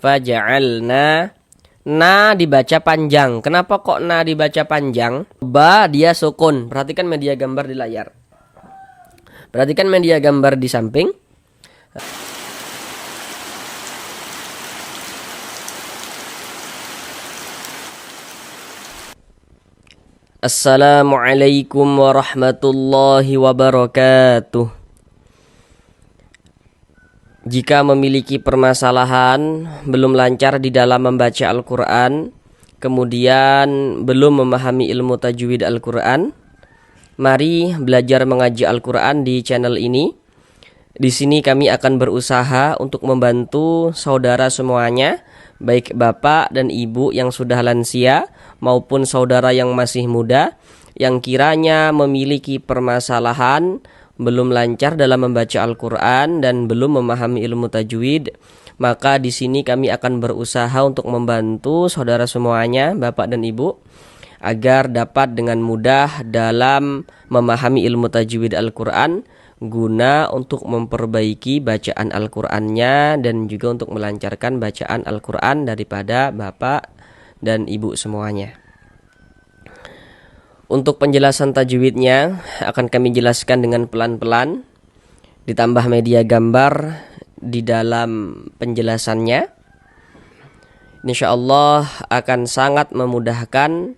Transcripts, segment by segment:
Faja'alna. Na dibaca panjang. Kenapa kok na dibaca panjang? Ba dia sukun. Perhatikan media gambar di layar. Perhatikan media gambar di samping. Assalamualaikum warahmatullahi wabarakatuh. Jika memiliki permasalahan, belum lancar di dalam membaca Al-Quran, kemudian belum memahami ilmu tajwid Al-Quran, mari belajar mengaji Al-Quran di channel ini. Di sini kami akan berusaha untuk membantu saudara semuanya, baik bapak dan ibu yang sudah lansia maupun saudara yang masih muda, yang kiranya memiliki permasalahan, belum lancar dalam membaca Al-Quran dan belum memahami ilmu tajwid, maka di sini kami akan berusaha untuk membantu saudara semuanya, bapak dan ibu, agar dapat dengan mudah dalam memahami ilmu tajwid Al-Quran, guna untuk memperbaiki bacaan Al-Qurannya dan juga untuk melancarkan bacaan Al-Quran daripada bapak dan ibu semuanya. Untuk penjelasan tajwidnya akan kami jelaskan dengan pelan-pelan, ditambah media gambar di dalam penjelasannya. InsyaAllah akan sangat memudahkan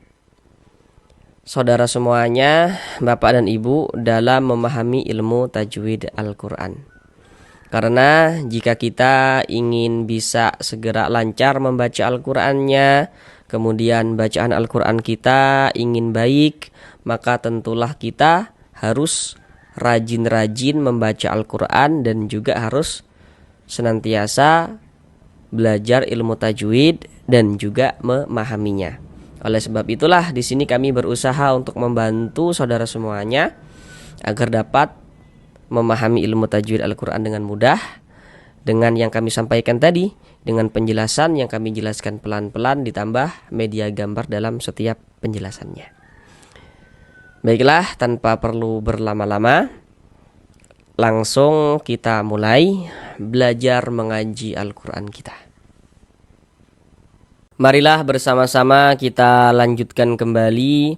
saudara semuanya, bapak dan ibu, dalam memahami ilmu tajwid Al-Quran. Karena jika kita ingin bisa segera lancar membaca Al-Qurannya, kemudian bacaan Al-Quran kita ingin baik, maka tentulah kita harus rajin-rajin membaca Al-Quran dan juga harus senantiasa belajar ilmu tajwid dan juga memahaminya. Oleh sebab itulah di sini kami berusaha untuk membantu saudara semuanya agar dapat memahami ilmu tajwid Al-Quran dengan mudah, dengan yang kami sampaikan tadi, dengan penjelasan yang kami jelaskan pelan-pelan ditambah media gambar dalam setiap penjelasannya. Baiklah, tanpa perlu berlama-lama, langsung kita mulai belajar mengaji Al-Quran kita. Marilah bersama-sama kita lanjutkan kembali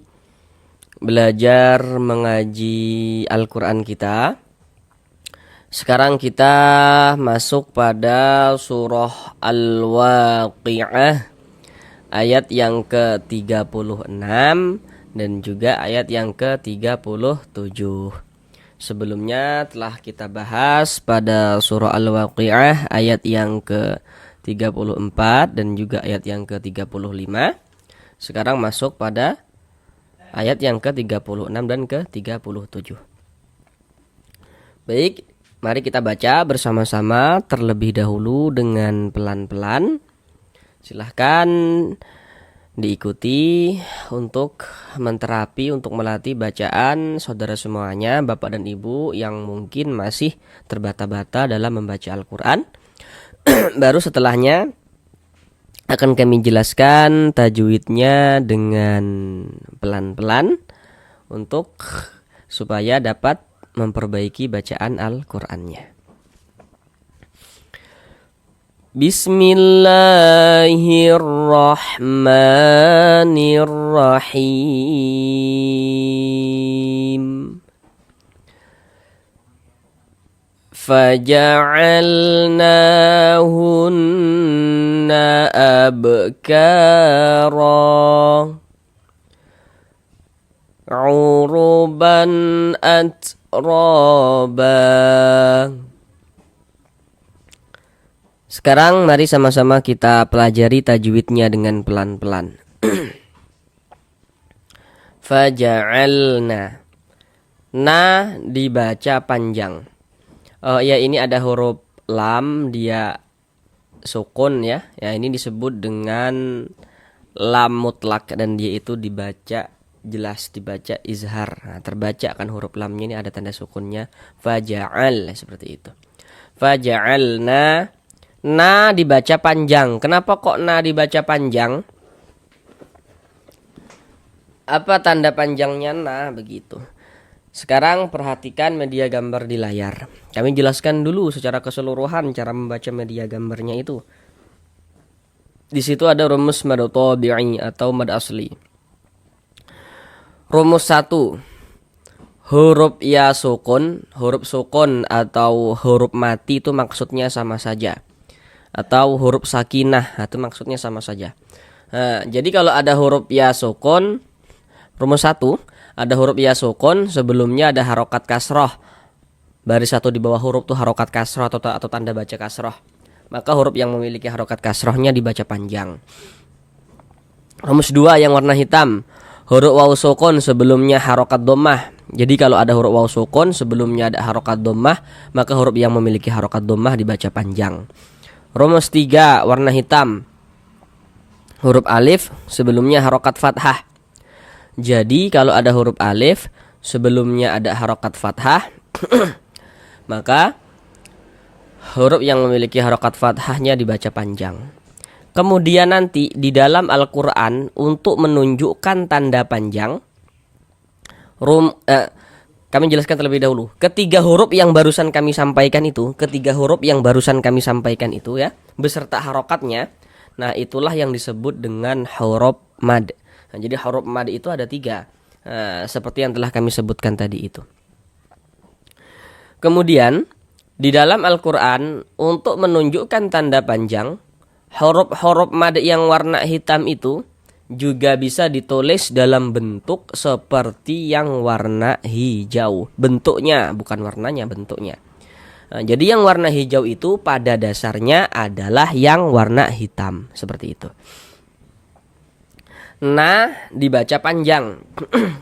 belajar mengaji Al-Quran kita. Sekarang kita masuk pada surah Al-Waqi'ah, ayat yang ke-36 dan juga ayat yang ke-37. Sebelumnya telah kita bahas pada surah Al-Waqi'ah ayat yang ke-34 dan juga ayat yang ke-35. Sekarang masuk pada ayat yang ke-36 dan ke-37. Baik, mari kita baca bersama-sama terlebih dahulu dengan pelan-pelan. Silahkan diikuti untuk menterapi, untuk melatih bacaan saudara semuanya, bapak dan ibu yang mungkin masih terbata-bata dalam membaca Al-Quran. Baru setelahnya akan kami jelaskan tajwidnya dengan pelan-pelan untuk supaya dapat memperbaiki bacaan Al-Qur'annya. Bismillahirrahmanirrahim. Faja'alnahunna abkara uruban atraba. Sekarang mari sama-sama kita pelajari tajwidnya dengan pelan-pelan. Faja'alna. Na dibaca panjang. Oh ya, ini ada huruf lam, dia sukun ya. Ya, ini disebut dengan lam mutlak dan dia itu dibaca jelas, dibaca izhar. Nah, terbaca kan huruf lamnya ini ada tanda sukunnya. Faja'al, seperti itu. Faja'alna. Na dibaca panjang. Kenapa kok na dibaca panjang? Apa tanda panjangnya na? Begitu. Sekarang perhatikan media gambar di layar. Kami jelaskan dulu secara keseluruhan cara membaca media gambarnya itu. Di situ ada rumus mad tabi'i atau mad asli. Rumus 1. Huruf ya sukun, huruf sukun atau huruf mati itu maksudnya sama saja. Atau huruf sakinah itu maksudnya sama saja. Nah, jadi kalau ada huruf ya sukun, rumus 1, ada huruf ya sukun, sebelumnya ada harokat kasroh. Baris 1 di bawah huruf tuh harokat kasroh atau tanda baca kasroh. Maka huruf yang memiliki harokat kasrohnya dibaca panjang. Rumus 2 yang warna hitam, huruf waw sukun sebelumnya harokat dhammah. Jadi kalau ada huruf waw sukun sebelumnya ada harokat dhammah, maka huruf yang memiliki harokat dhammah dibaca panjang. Rumus 3 warna hitam, huruf alif sebelumnya harokat fathah. Jadi kalau ada huruf alif sebelumnya ada harokat fathah maka huruf yang memiliki harokat fathahnya dibaca panjang. Kemudian nanti di dalam Al-Quran untuk menunjukkan tanda panjang, kami jelaskan terlebih dahulu. Ketiga huruf yang barusan kami sampaikan itu ya, beserta harokatnya, nah itulah yang disebut dengan huruf mad. Nah, jadi huruf mad itu ada 3, seperti yang telah kami sebutkan tadi itu. Kemudian di dalam Al-Quran untuk menunjukkan tanda panjang, huruf-huruf mad yang warna hitam itu juga bisa ditulis dalam bentuk seperti yang warna hijau. Bentuknya, bukan warnanya, bentuknya. Nah, jadi yang warna hijau itu pada dasarnya adalah yang warna hitam, seperti itu. Nah, dibaca panjang.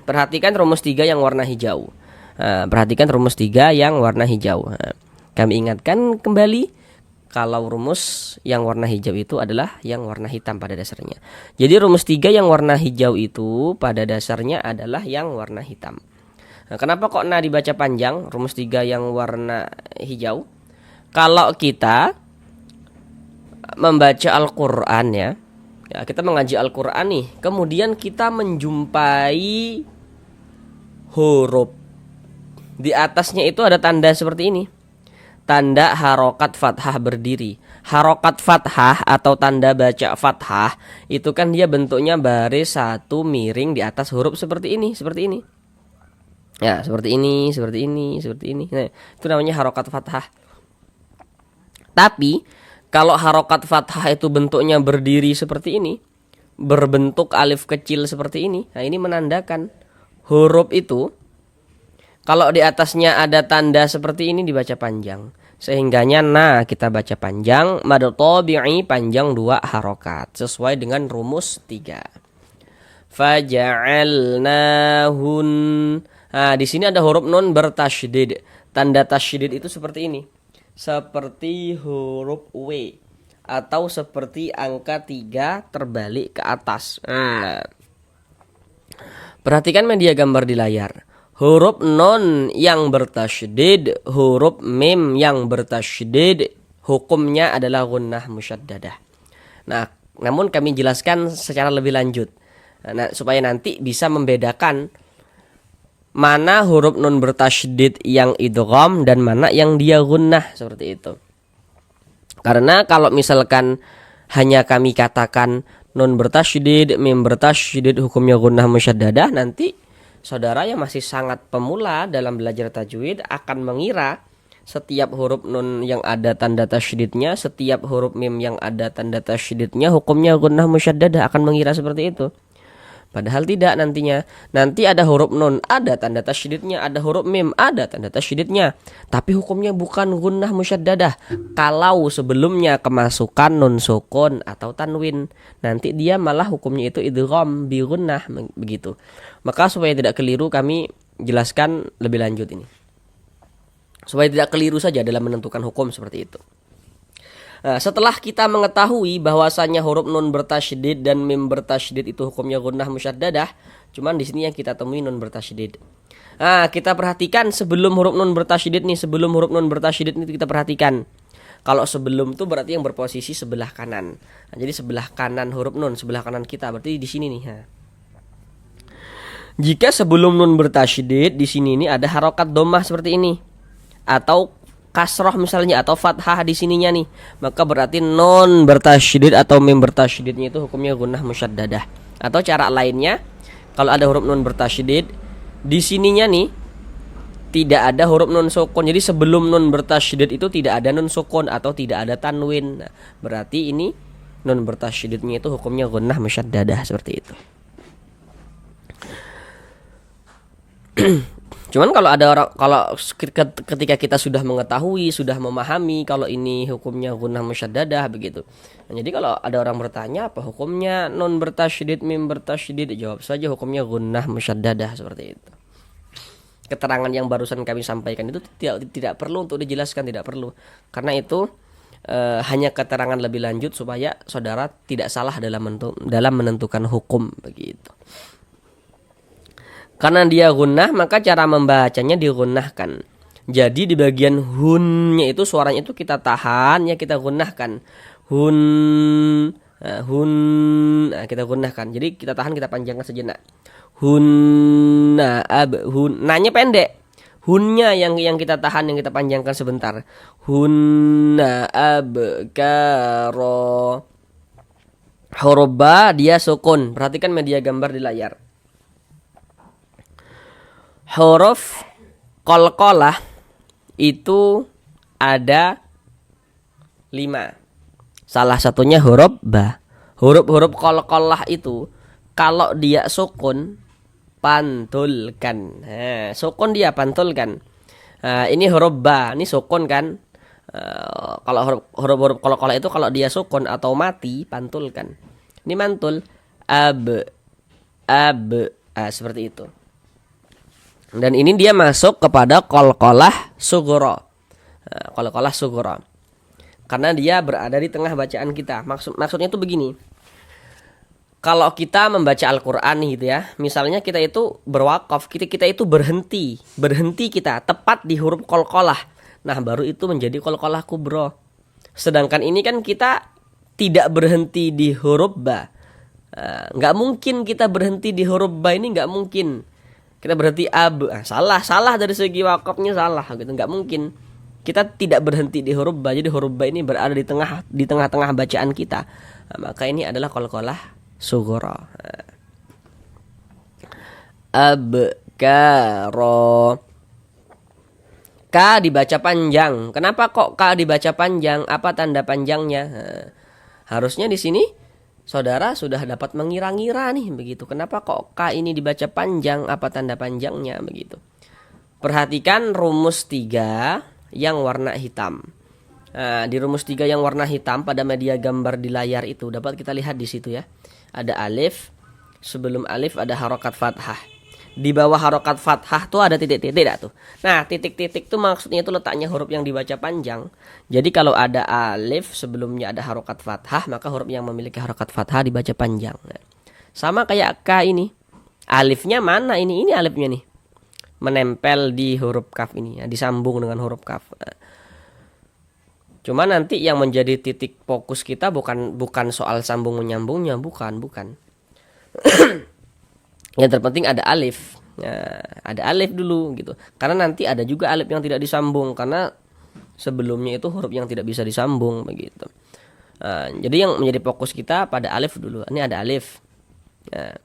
Perhatikan rumus 3 yang warna hijau. Perhatikan rumus 3 yang warna hijau. Kami ingatkan kembali kalau rumus yang warna hijau itu adalah yang warna hitam pada dasarnya. Jadi rumus 3 yang warna hijau itu pada dasarnya adalah yang warna hitam. Nah, kenapa kok dibaca panjang rumus 3 yang warna hijau? Kalau kita membaca Al-Quran ya, kita mengaji Al-Quran nih, kemudian kita menjumpai huruf di atasnya itu ada tanda seperti ini, tanda harokat fathah berdiri. Harokat fathah atau tanda baca fathah itu kan dia bentuknya baris 1 miring di atas huruf seperti ini. Ya, seperti ini. Nah, itu namanya harokat fathah. Tapi kalau harokat fathah itu bentuknya berdiri seperti ini, berbentuk alif kecil seperti ini, nah ini menandakan huruf itu kalau di atasnya ada tanda seperti ini dibaca panjang. Sehingganya kita baca panjang, mad tabi'i panjang 2 harokat sesuai dengan rumus 3. Faja'alnahun. Nah, di sini ada huruf nun bertasydid. Tanda tasydid itu seperti ini. Seperti huruf W atau seperti angka 3 terbalik ke atas. Perhatikan media gambar di layar. Huruf nun yang bertasydid, huruf mim yang bertasydid, hukumnya adalah gunnah musyaddadah. Nah, namun kami jelaskan secara lebih lanjut. Nah, supaya nanti bisa membedakan mana huruf nun bertasydid yang idgham dan mana yang dia gunnah, seperti itu. Karena kalau misalkan hanya kami katakan nun bertasydid, mim bertasydid, hukumnya gunnah musyaddadah, nanti saudara yang masih sangat pemula dalam belajar tajwid akan mengira setiap huruf nun yang ada tanda tasydidnya, setiap huruf mim yang ada tanda tasydidnya hukumnya gunnah musyaddadah, akan mengira seperti itu. Padahal tidak nantinya. Nanti ada huruf nun ada tanda tasydidnya, ada huruf mim ada tanda tasydidnya, tapi hukumnya bukan gunnah musyaddadah. Kalau sebelumnya kemasukan nun sukun atau tanwin, nanti dia malah hukumnya itu idgham bi gunnah, begitu. Maka supaya tidak keliru kami jelaskan lebih lanjut ini. Supaya tidak keliru saja dalam menentukan hukum seperti itu. Nah, setelah kita mengetahui bahwasanya huruf nun bertasydid dan mim bertasydid itu hukumnya gunnah musyaddadah, cuman di sini yang kita temui nun bertasydid. Nah, kita perhatikan sebelum huruf nun bertasydid ini kita perhatikan. Kalau sebelum itu berarti yang berposisi sebelah kanan. Nah, jadi sebelah kanan huruf nun, sebelah kanan kita berarti di sini nih. Nah. Jika sebelum nun bertasydid di sini ini ada harokat dhammah seperti ini, atau kasroh misalnya atau fathah di sininya nih, maka berarti non bertasydid atau mim bertasydidnya itu hukumnya gunnah musyaddadah. Atau cara lainnya, kalau ada huruf nun bertasydid di sininya nih tidak ada huruf nun sukun. Jadi sebelum nun bertasydid itu tidak ada nun sukun atau tidak ada tanwin. Nah, berarti ini nun bertasydidnya itu hukumnya gunnah musyaddadah seperti itu. Cuman kalau ada orang, kalau ketika kita sudah mengetahui, sudah memahami kalau ini hukumnya gunnah musyaddadah begitu. Nah, jadi kalau ada orang bertanya apa hukumnya nun bertasydid, mim bertasydid, jawab saja hukumnya gunnah musyaddadah seperti itu. Keterangan yang barusan kami sampaikan itu tidak perlu untuk dijelaskan, tidak perlu. Karena itu hanya keterangan lebih lanjut supaya saudara tidak salah dalam menentukan hukum begitu. Karena dia gunnah, maka cara membacanya digunnahkan. Jadi di bagian hunnya itu suaranya itu kita tahan, ya kita gunnahkan. Hun, hun, kita gunnahkan. Jadi kita tahan, kita panjangkan sejenak. Hunna, hun, nanya pendek. Hunnya yang kita tahan, yang kita panjangkan sebentar. Hunna abkaro. Huruf ba dia sukun. Perhatikan media gambar di layar. Huruf qalqalah itu ada 5. Salah satunya huruf ba. Huruf-huruf qalqalah itu kalau dia sukun pantulkan. Nah, sukun dia pantulkan. Ini huruf ba, ini sukun kan. Kalau huruf-huruf qalqalah itu kalau dia sukun atau mati pantulkan. Ini mantul ab. Seperti itu. Dan ini dia masuk kepada qalqalah sughra. Qalqalah sughra. Karena dia berada di tengah bacaan kita. Maksudnya itu begini. Kalau kita membaca Al-Qur'an gitu ya, misalnya kita itu berwaqaf, kita itu berhenti kita tepat di huruf qalqalah. Nah, baru itu menjadi qalqalah kubra. Sedangkan ini kan kita tidak berhenti di huruf ba. Nggak mungkin kita berhenti di huruf ba, ini nggak mungkin. Kita berhenti ab, salah dari segi wakafnya salah gitu, nggak mungkin. Kita tidak berhenti di huruf ba, jadi huruf ba ini berada di tengah-tengah bacaan kita. Nah, maka ini adalah qalqalah sughra. Abkaro. Ka dibaca panjang. Kenapa kok ka dibaca panjang? Apa tanda panjangnya? Harusnya di sini saudara sudah dapat mengira-ngira nih begitu. Kenapa kok K ini dibaca panjang? Apa tanda panjangnya begitu? Perhatikan rumus 3 yang warna hitam. Nah, di rumus 3 yang warna hitam pada media gambar di layar itu dapat kita lihat di situ ya. Ada alif, sebelum alif ada harokat fathah. Di bawah harokat fathah tuh ada titik-titik tuh. Nah, titik-titik tuh maksudnya itu letaknya huruf yang dibaca panjang. Jadi kalau ada alif sebelumnya ada harokat fathah, maka huruf yang memiliki harokat fathah dibaca panjang. Nah, sama kayak K ini. Alifnya mana ini? Ini alifnya nih. Menempel di huruf kaf ini, ya, disambung dengan huruf kaf. Nah, cuma nanti yang menjadi titik fokus kita bukan soal sambung menyambungnya, bukan. Yang terpenting ada alif. Nah, ada alif dulu gitu. Karena nanti ada juga alif yang tidak disambung karena sebelumnya itu huruf yang tidak bisa disambung begitu. Nah, jadi yang menjadi fokus kita pada alif dulu. Ini ada alif. Nah,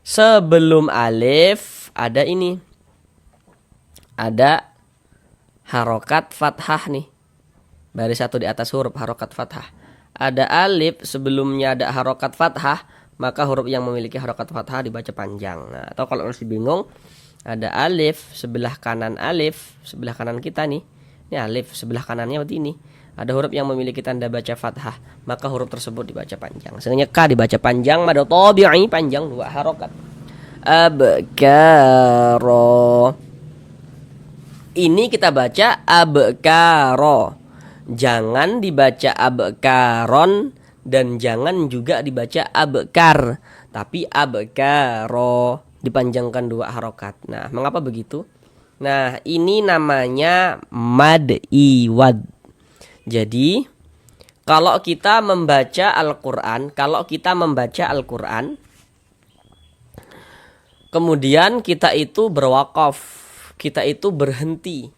sebelum alif ada ini. Ada harokat fathah nih. Baris 1 di atas huruf harokat fathah. Ada alif sebelumnya ada harokat fathah, maka huruf yang memiliki harokat fathah dibaca panjang. Nah, atau kalau masih bingung, ada alif sebelah kanan kita nih. Ini alif sebelah kanannya seperti ini. Ada huruf yang memiliki tanda baca fathah, maka huruf tersebut dibaca panjang. Sehingga K dibaca panjang, mad tabi'i panjang 2 harokat. Abkaro. Ini kita baca abkaro. Jangan dibaca abkaron dan jangan juga dibaca abkar, tapi abkaro, dipanjangkan 2 harokat. Nah, mengapa begitu? Nah, ini namanya mad iwad. Jadi, kalau kita membaca Al-Qur'an, kemudian kita itu berwaqaf, kita itu berhenti.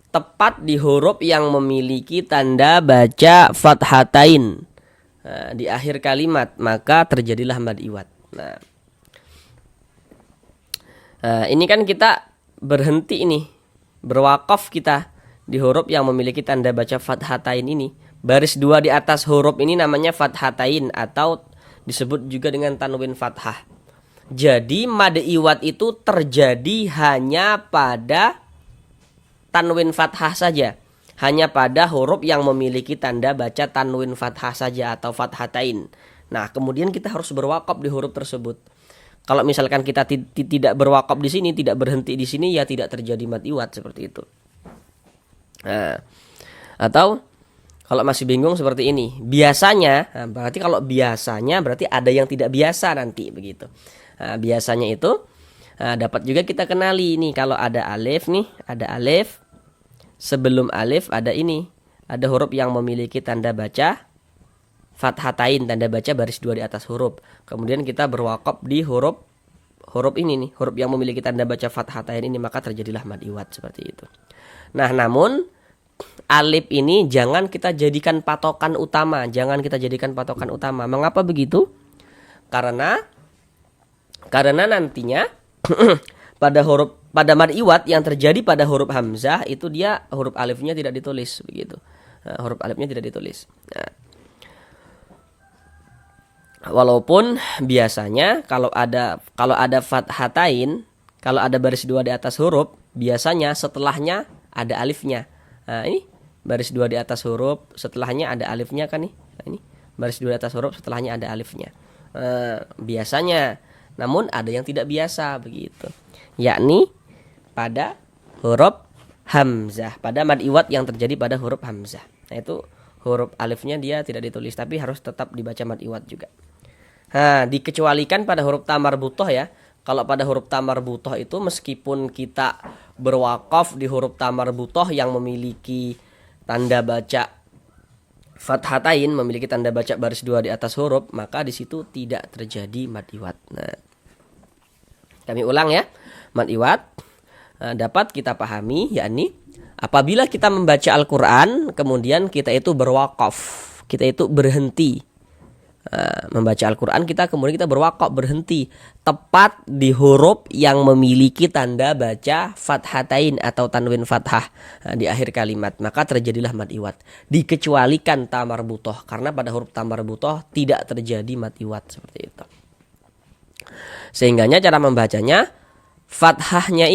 tepat di huruf yang memiliki tanda baca fathatain di akhir kalimat, maka terjadilah mad iwad. Ini kan kita berhenti ini, berwakaf kita di huruf yang memiliki tanda baca fathatain ini. Baris 2 di atas huruf ini namanya fathatain atau disebut juga dengan tanwin fathah. Jadi mad iwad itu terjadi hanya pada tanwin fathah saja, hanya pada huruf yang memiliki tanda baca tanwin fathah saja atau fathatain. Nah, kemudian kita harus berwakaf di huruf tersebut. Kalau misalkan kita tidak berwakaf di sini, tidak berhenti di sini, ya tidak terjadi mad iwad seperti itu. Nah, atau kalau masih bingung seperti ini, biasanya, berarti kalau biasanya berarti ada yang tidak biasa nanti begitu. Biasanya itu dapat juga kita kenali nih, kalau ada alif nih, ada alif, sebelum alif ada ini, ada huruf yang memiliki tanda baca fathatain, tanda baca baris 2 di atas huruf. Kemudian kita berwakaf di huruf ini nih, huruf yang memiliki tanda baca fathatain ini, maka terjadilah mad iwad seperti itu. Nah, namun alif ini jangan kita jadikan patokan utama, Mengapa begitu? Karena nantinya pada mad iwad yang terjadi pada huruf hamzah itu dia huruf alifnya tidak ditulis begitu. Huruf alifnya tidak ditulis. Walaupun biasanya kalau ada fathatain, kalau ada baris 2 di atas huruf, biasanya setelahnya ada alifnya. Nah, ini baris 2 di atas huruf, setelahnya ada alifnya kan nih. Nah, ini baris 2 di atas huruf, setelahnya ada alifnya. Biasanya, namun ada yang tidak biasa begitu. Yakni pada huruf hamzah, pada mad iwad yang terjadi pada huruf hamzah. Nah, itu huruf alifnya dia tidak ditulis, tapi harus tetap dibaca mad iwad juga. Dikecualikan pada huruf tamarbuthoh ya. Kalau pada huruf tamarbuthoh itu meskipun kita berwakaf di huruf tamarbuthoh yang memiliki tanda baca fathatain, memiliki tanda baca baris 2 di atas huruf, maka di situ tidak terjadi mad iwad. Nah, kami ulang ya. Mad iwad dapat kita pahami, yakni apabila kita membaca Al-Quran, kemudian kita itu berwakaf, kita itu berhenti. Membaca Al-Quran kemudian kita berwakaf, berhenti tepat di huruf yang memiliki tanda baca fathatain atau tanwin fathah di akhir kalimat, maka terjadilah mad iwad. Dikecualikan tamarbuthoh, karena pada huruf tamarbuthoh tidak terjadi mad iwad seperti itu. Sehingganya cara membacanya, fathatainnya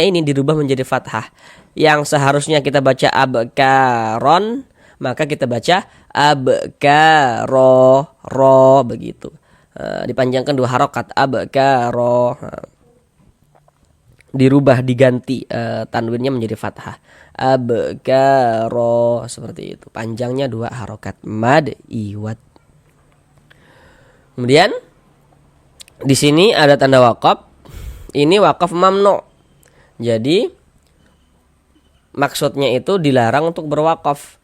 ini dirubah menjadi fathah. Yang seharusnya kita baca abkaron, maka kita baca abkaro, ro begitu. Dipanjangkan 2 harokat, abkaro. Dirubah, diganti tanwinnya menjadi fathah. Abkaro, seperti itu. Panjangnya 2 harokat, mad iwad. Kemudian di sini ada tanda wakaf. Ini wakaf mamnu. Jadi maksudnya itu dilarang untuk berwakaf.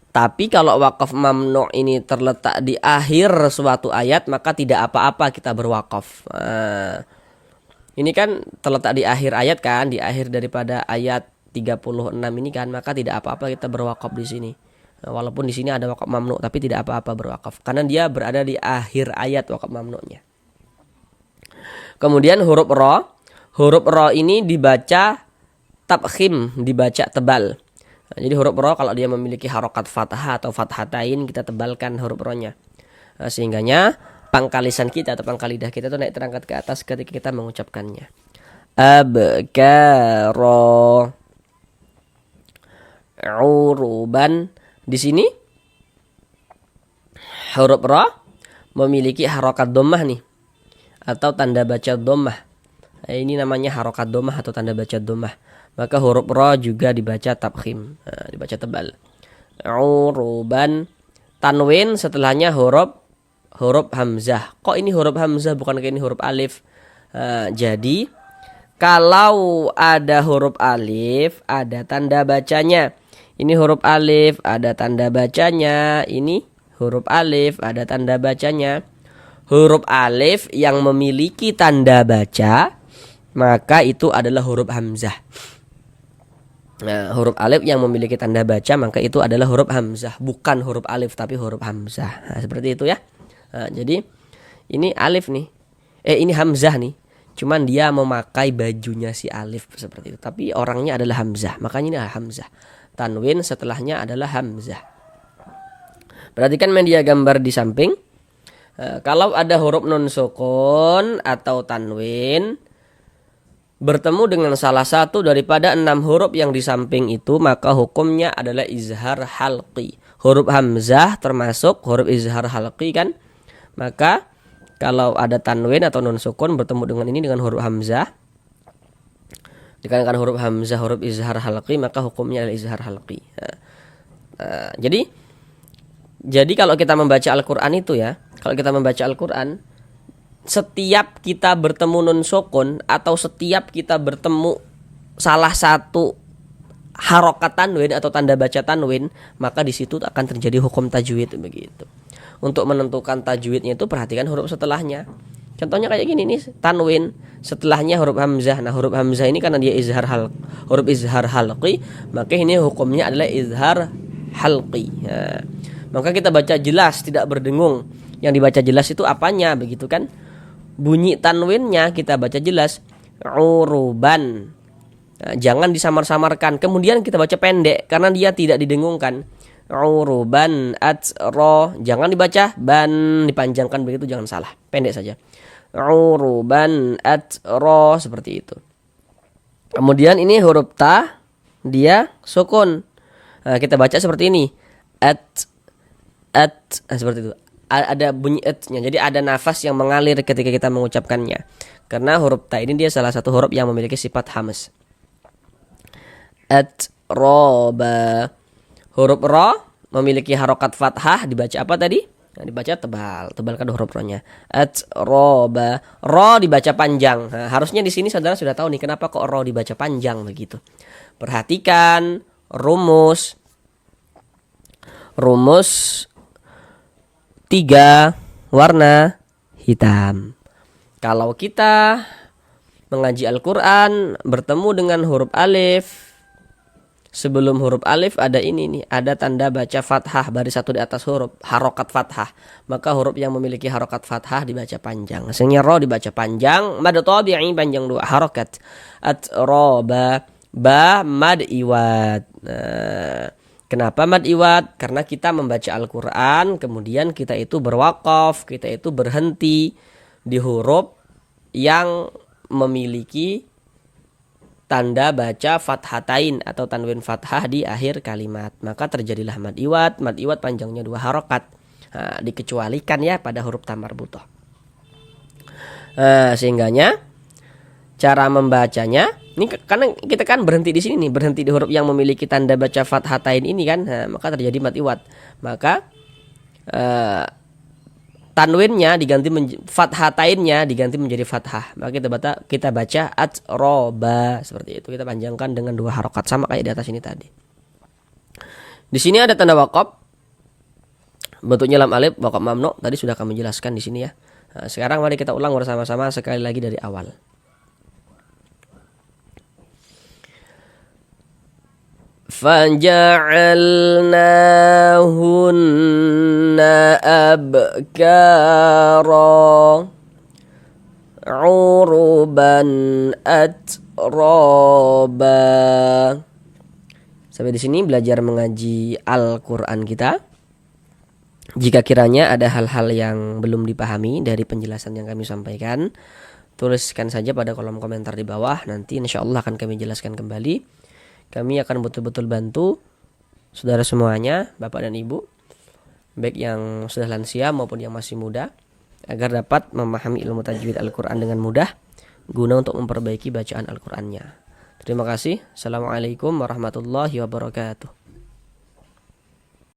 Tapi kalau wakaf mamnu ini terletak di akhir suatu ayat, maka tidak apa-apa kita berwakaf. Ini kan terletak di akhir ayat kan, di akhir daripada ayat 36 ini kan, maka tidak apa-apa kita berwakaf di sini. Walaupun di sini ada wakaf mamnu, tapi tidak apa-apa berwakaf karena dia berada di akhir ayat wakaf mamnunya. Kemudian huruf ro ini dibaca tabkhim, dibaca tebal. Jadi huruf ro kalau dia memiliki harokat fathah atau fathatain, kita tebalkan huruf ro-nya. Sehingganya pangkalisan kita atau pangkal lidah kita itu naik terangkat ke atas ketika kita mengucapkannya. Abkaro, uruban. Di sini huruf ro memiliki harokat dhammah nih, atau tanda baca dhammah. Ini namanya harokat dhammah atau tanda baca dhammah. Maka huruf ro juga dibaca tabkhim, dibaca tebal. Uruban, tanwin setelahnya huruf hamzah. Kok ini huruf hamzah bukan kayak ini huruf alif? Jadi kalau ada huruf alif ada tanda bacanya. Ini huruf alif ada tanda bacanya. Ini huruf alif ada tanda bacanya. Huruf alif yang memiliki tanda baca, maka itu adalah huruf hamzah. Nah, huruf alif yang memiliki tanda baca maka itu adalah huruf hamzah, bukan huruf alif tapi huruf hamzah. Nah, seperti itu ya. Nah, jadi ini alif nih. Ini hamzah nih. Cuman dia memakai bajunya si alif seperti itu. Tapi orangnya adalah hamzah. Makanya ini adalah hamzah. Tanwin setelahnya adalah hamzah. Perhatikan media gambar di samping. Kalau ada huruf nun sukun atau tanwin bertemu dengan salah satu daripada 6 huruf yang di samping itu, maka hukumnya adalah izhar halqi. Huruf hamzah termasuk huruf izhar halqi kan? Maka kalau ada tanwin atau nun sukun bertemu dengan ini dengan huruf hamzah, dikarenakan huruf hamzah huruf izhar halqi, maka hukumnya adalah izhar halqi. Jadi kalau kita membaca Al-Quran itu ya, kalau kita membaca Al-Quran, setiap kita bertemu nun sukun atau setiap kita bertemu salah satu harokat tanwin atau tanda baca tanwin, maka di situ akan terjadi hukum tajwid begitu. Untuk menentukan tajwidnya itu perhatikan huruf setelahnya. Contohnya kayak gini nih, tanwin setelahnya huruf hamzah. Nah, huruf hamzah ini karena dia huruf izhar halqi, maka ini hukumnya adalah izhar halqi. Nah, maka kita baca jelas, tidak berdengung. Yang dibaca jelas itu apanya begitu kan? Bunyi tanwinnya kita baca jelas, uruban. Nah, jangan disamar-samarkan. Kemudian kita baca pendek karena dia tidak didengungkan. Uruban atro, jangan dibaca ban dipanjangkan begitu, jangan salah. Pendek saja. Uruban atro seperti itu. Kemudian ini huruf ta dia sukun. Nah, kita baca seperti ini. Seperti itu. Ada bunyi nya, jadi ada nafas yang mengalir ketika kita mengucapkannya. Karena huruf ta ini dia salah satu huruf yang memiliki sifat hamz. Roba. Huruf ro memiliki harokat fathah, dibaca apa tadi? Nah, dibaca tebal, tebalkan huruf ro-nya. Roba. Ro dibaca panjang. Nah, harusnya di sini saudara sudah tahu nih kenapa kok ro dibaca panjang begitu. Perhatikan rumus 3 warna hitam. Kalau kita mengaji Al-Quran bertemu dengan huruf alif, sebelum huruf alif ada ini nih, ada tanda baca fathah baris satu di atas huruf, harokat fathah. Maka huruf yang memiliki harokat fathah dibaca panjang. Misalnya ro dibaca panjang, mad tabi'i panjang 2 harokat. Atroba, ba mad iwad. Nah, kenapa mad iwad? Karena kita membaca Al-Quran, kemudian kita itu berwakaf, kita itu berhenti di huruf yang memiliki tanda baca fathatain atau tanwin fathah di akhir kalimat. Maka terjadilah mad iwad. Mad iwad panjangnya 2 harokat. Nah, dikecualikan ya pada huruf ta marbuthah. Nah, sehingganya cara membacanya ini karena kita kan berhenti di sini nih, berhenti di huruf yang memiliki tanda baca fathatain ini kan, nah, maka terjadi mad iwad. Maka tanwinnya diganti fathatainnya diganti menjadi fathah. Maka kita baca atroba seperti itu. Kita panjangkan dengan 2 harokat sama kayak di atas ini tadi. Di sini ada tanda waqaf. Bentuknya lam alif, waqaf mamnu. Tadi sudah kami jelaskan di sini ya. Nah, sekarang mari kita ulang bersama-sama sekali lagi dari awal. Faja'alnahunna abkara uruban atroba. Sampai di sini belajar mengaji Al-Quran kita. Jika kiranya ada hal-hal yang belum dipahami dari penjelasan yang kami sampaikan, tuliskan saja pada kolom komentar di bawah. Nanti insya Allah akan kami jelaskan kembali. Kami akan betul-betul bantu saudara semuanya, bapak dan ibu, baik yang sudah lansia maupun yang masih muda, agar dapat memahami ilmu tajwid Al-Quran dengan mudah, guna untuk memperbaiki bacaan Al-Qurannya. Terima kasih. Assalamualaikum warahmatullahi wabarakatuh.